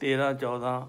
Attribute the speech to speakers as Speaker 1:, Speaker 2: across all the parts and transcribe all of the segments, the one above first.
Speaker 1: 13, 14,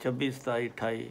Speaker 1: 26, 27, 28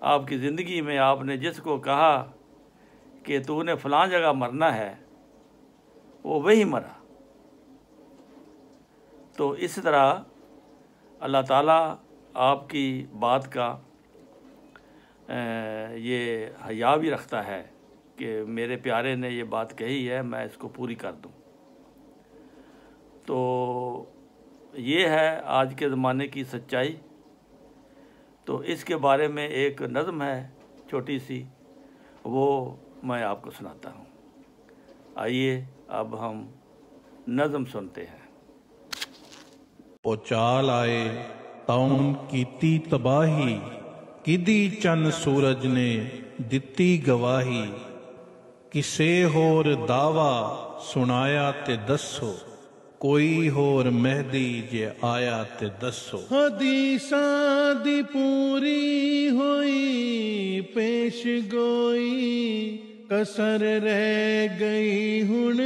Speaker 1: آپ کی زندگی میں آپ نے جس کو کہا کہ تو نے فلاں جگہ مرنا ہے وہ وہی مرا۔ تو اس طرح اللہ تعالیٰ آپ کی بات کا یہ حیا بھی رکھتا ہے کہ میرے پیارے نے یہ بات کہی ہے، میں اس کو پوری کر دوں۔ تو یہ ہے آج کے زمانے کی سچائی۔ تو اس کے بارے میں ایک نظم ہے چھوٹی سی، وہ میں آپ کو سناتا ہوں۔ آئیے اب ہم نظم سنتے ہیں۔
Speaker 2: پچال آئے تاؤن کیتی تباہی، کدی چن سورج نے دتی گواہی، کسے ہور دعوی سنایا تے دسو، کوئی ہور مہدی جے آیا تے دسو۔ حدیثاں دی پوری ہوئی پیش گوئی، کسر رہ گئی ہن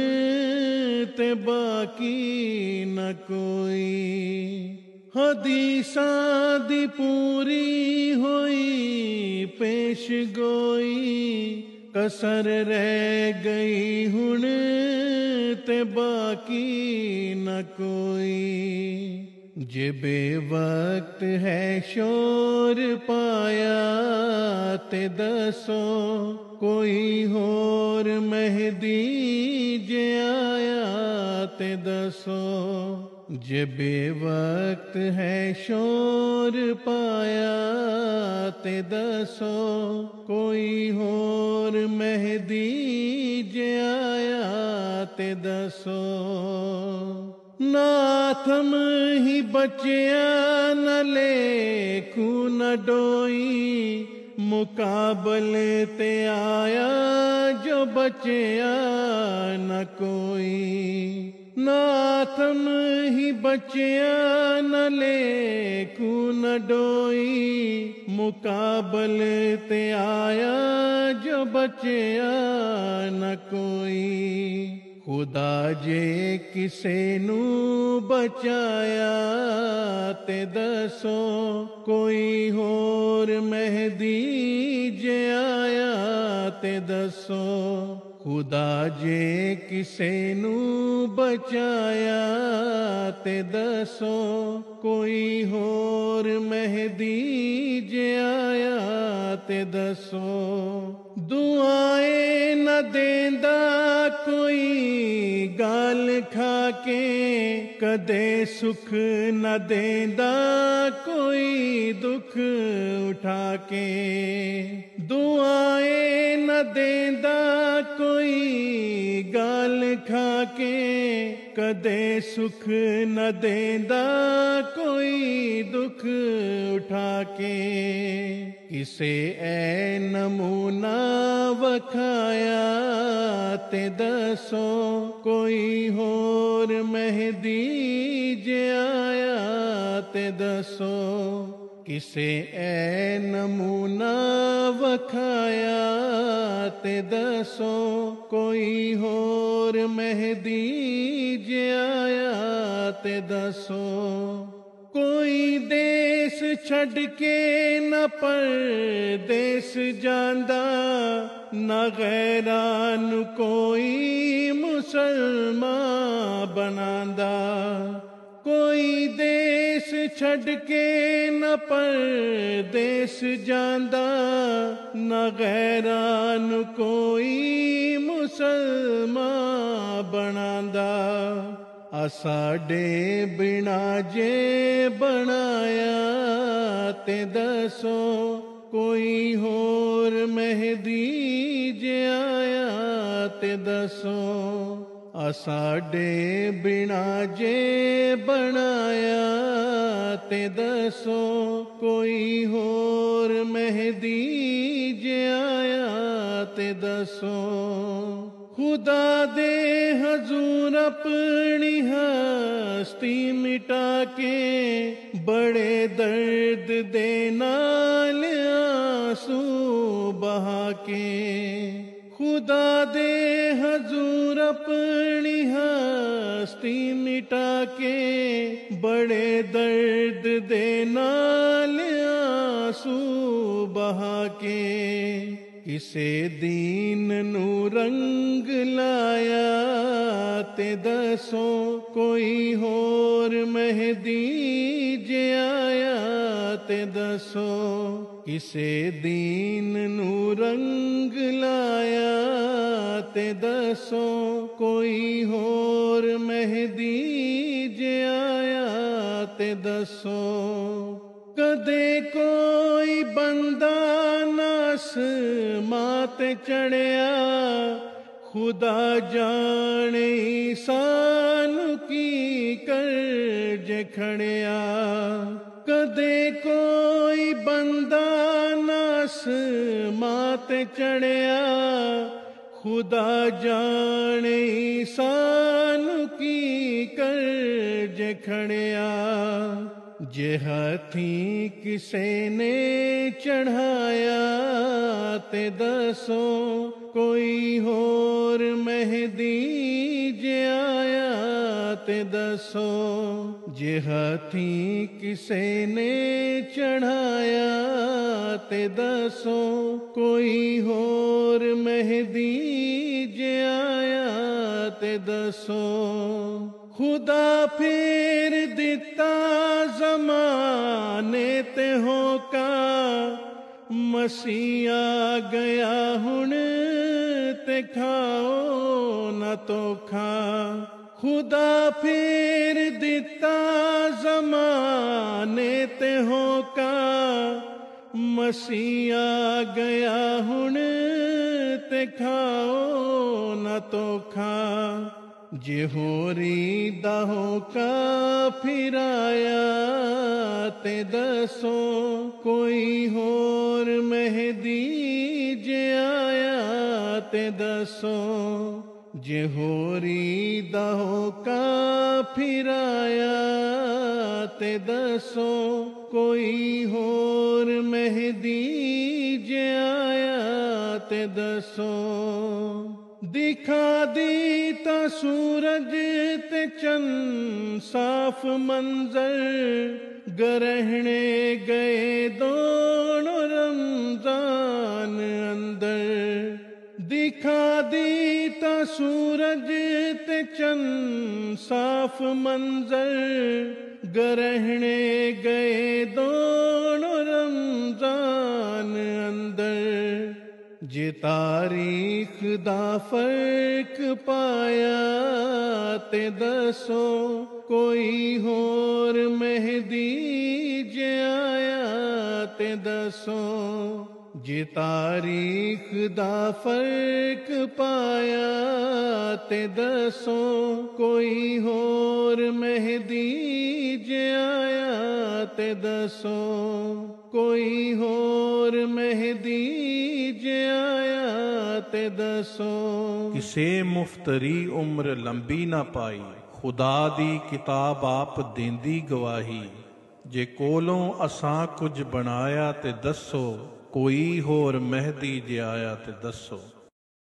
Speaker 2: تے باقی نہ کوئی۔ حدیثاں دی پوری ہوئی پیش گوئی، کسر رہ گئی ہن تے باقی نہ کوئی۔ جے بے وقت ہے شور پایا تے دسو، کوئی ہور مہدی جے آیا تے دسو۔ جے بے وقت ہے شور پایا تے دسو، کوئی ہور مہدی جے آیا تے دسو۔ ناتھم ہی بچیا نہ لے کھو نہ ڈوئی، مقابلے تے آیا جو بچیا نہ کوئی۔ ناتھم ہی بچیا نہ لے کھو نہ ڈوئی، مقابلے تے آیا جو بچیا نہ کوئی۔ خدا جے کسے نو بچایا تے دسو، کوئی ہور مہدی جے آیا تے دسو۔ خدا جے کسے نو بچایا تے دسو، کوئی ہور مہدی جے آیا تے دسو۔ دعائیں نہ دیندا کوئی گال کھا کے، کدے سکھ نہ دیندا کوئی دکھ اٹھا کے۔ دعائیں نہ دیندا کوئی گال کھا کے، کدے سکھ نہ دیندا کوئی دکھ اٹھا کے۔ کسے اے نمونہ وکھایا تے دسو، کوئی ہور مہدی جے آیا تے دسو۔ کسے اے نمونہ وکھایا تے دسو، کوئی ہور مہدی جے آیا تے دسو۔ کوئی دیس چھڈ کے نہ پردیس جاندا، نہ غیران کوئی مسلمان بناندا۔ کوئی دیس چھڈ کے نہ پردیس جاندا، نہ غیران کوئی مسلمان بناندا۔ ساڈے بنا جے بنایا تے دسو، کوئی ہور مہدی جے آیا تے دسو۔ ساڈے بنا جے بنایا تے دسو، کوئی ہور مہدی جے آیا تے دسو۔ خدا دے حضور اپنی ہستی مٹا کے، بڑے درد دے نال آنسو بہا کے۔ خدا دے حضور اپنی ہستی مٹا کے، بڑے درد دے نال آنسو ਬਹਾ ਕੇ, ਕਿਸੇ ਦੀਨ ਨੂੰ ਰੰਗ ਲਾਇਆ ਤੇ ਦੱਸੋ ਕੋਈ ਹੋਰ ਮਹਿਦੀ ਜੇ ਆਇਆ ਤੇ ਦੱਸੋ। ਕਿਸੇ ਦੀਨ ਨੂੰ ਰੰਗ ਲਾਇਆ ਤੇ ਦੱਸੋ ਕੋਈ ਹੋਰ ਮਹਿਦੀ ਜੇ ਆਇਆ ਤੇ ਦੱਸੋ। ਕਦੇ ਕੋਈ ਬੰਦਾ ਆਸਮਾਂ ਤੇ ਚੜਿਆ, ਖੁਦਾ ਜਾਣੇ ਸਾਨੂੰ ਕੀ ਕਰਜ ਖੜਿਆ। ਕਦੇ ਕੋਈ ਬੰਦਾ ਆਸਮਾਂ ਤੇ ਚੜਿਆ, ਖੁਦਾ ਜਾਣੇ ਸਾਨੂੰ ਕੀ ਕਰਜ ਖੜਿਆ। ਜੇ ਹਾਥੀ ਕਿਸੇ ਨੇ ਚੜ੍ਹਾਇਆ ਤੇ ਦੱਸੋ ਕੋਈ ਹੋਰ ਮਹਿਦੀ ਜੇ ਆਇਆ ਤੇ ਦੱਸੋ। ਜੇ ਹਾਥੀ ਕਿਸੇ ਨੇ ਚੜ੍ਹਾਇਆ ਤੇ ਦੱਸੋ ਕੋਈ ਹੋਰ ਮਹਿਦੀ ਜੇ ਆਇਆ ਤੇ ਦੱਸੋ। ਖੁਦਾ ਫੇਰ ਦਿੱਤਾ ਜ਼ਮਾਨੇ ਤੇ ਹੋਕਾ, ਮਸੀਹ ਆ ਗਿਆ ਹੁਣ ਤੇ ਖਾਓ ਨਾ ਧੋਖਾ। ਖੁਦਾ ਫੇਰ ਦਿੱਤਾ ਜ਼ਮਾਨੇ ਤੇ ਹੋਕਾ, ਮਸੀਹ ਆ ਗਿਆ ਹੁਣ ਤੇ ਖਾਓ ਨਾ ਧੋਖਾ। ਜੇ ਹੋਰੀ ਦਾ ਹੋਕਾ ਫਿਰਾਇਆ ਤੇ ਦੱਸੋ ਕੋਈ ਹੋਰ ਮਹਿਦੀ ਜੇ ਆਇਆ ਤੇ ਦੱਸੋ। ਜੇ ਹੋਰੀ ਦਾ ਹੋਕਾ ਫਿਰਾਇਆ ਤੇ ਦੱਸੋ ਕੋਈ ਹੋਰ ਮਹਿਦੀ ਜੇ ਆਇਆ ਤੇ ਦੱਸੋ। ਦਿਖਾ ਦੀ ਤਾਂ ਸੂਰਜ ਤੇ ਚੰਨ ਸਾਫ ਮੰਜ਼ਰ, ਗਰਹਣੇ ਗਏ ਦੋਨੋਂ ਰਮਜ਼ਾਨ ਅੰਦਰ। ਦਿਖਾ ਦੀ ਤਾਂ ਸੂਰਜ ਤੇ ਚੰਨ ਸਾਫ ਮੰਜ਼ਰ, ਗਰਹਣੇ ਗਏ ਦੋਨੋਂ ਰਮਜ਼ਾਨ ਅੰਦਰ। ਜੇ ਤਾਰੀਖ ਦਾ ਫਰਕ ਪਾਇਆ ਤੇ ਦੱਸੋ ਕੋਈ ਹੋਰ ਮਹਿਦੀ ਜੇ ਆਇਆ ਤੇ ਦੱਸੋ। ਜੇ ਤਾਰੀਖ ਦਾ ਫਰਕ ਪਾਇਆ ਤੇ ਦੱਸੋ ਕੋਈ ਹੋਰ ਮਹਿਦੀ ਜੇ ਆਇਆ ਤੇ ਦੱਸੋ। ਕੋਈ ਹੋਰ ਮਹਿਦੀ ਜੇ ਆਇਆ ਤੇ ਦੱਸੋ।
Speaker 3: ਕਿਸੇ ਮੁਫਤਰੀ ਉਮਰ ਲੰਬੀ ਨਾ ਪਾਈ, ਖੁਦਾ ਦੀ ਕਿਤਾਬ ਆਪ ਦੇਂਦੀ ਗਵਾਹੀ। ਜੇ ਕੋਲੋਂ ਅਸਾਂ ਕੁਝ ਬਣਾਇਆ ਤੇ ਦੱਸੋ ਕੋਈ ਹੋਰ ਮਹਿਦੀ ਜੇ ਆਇਆ ਤੇ ਦੱਸੋ।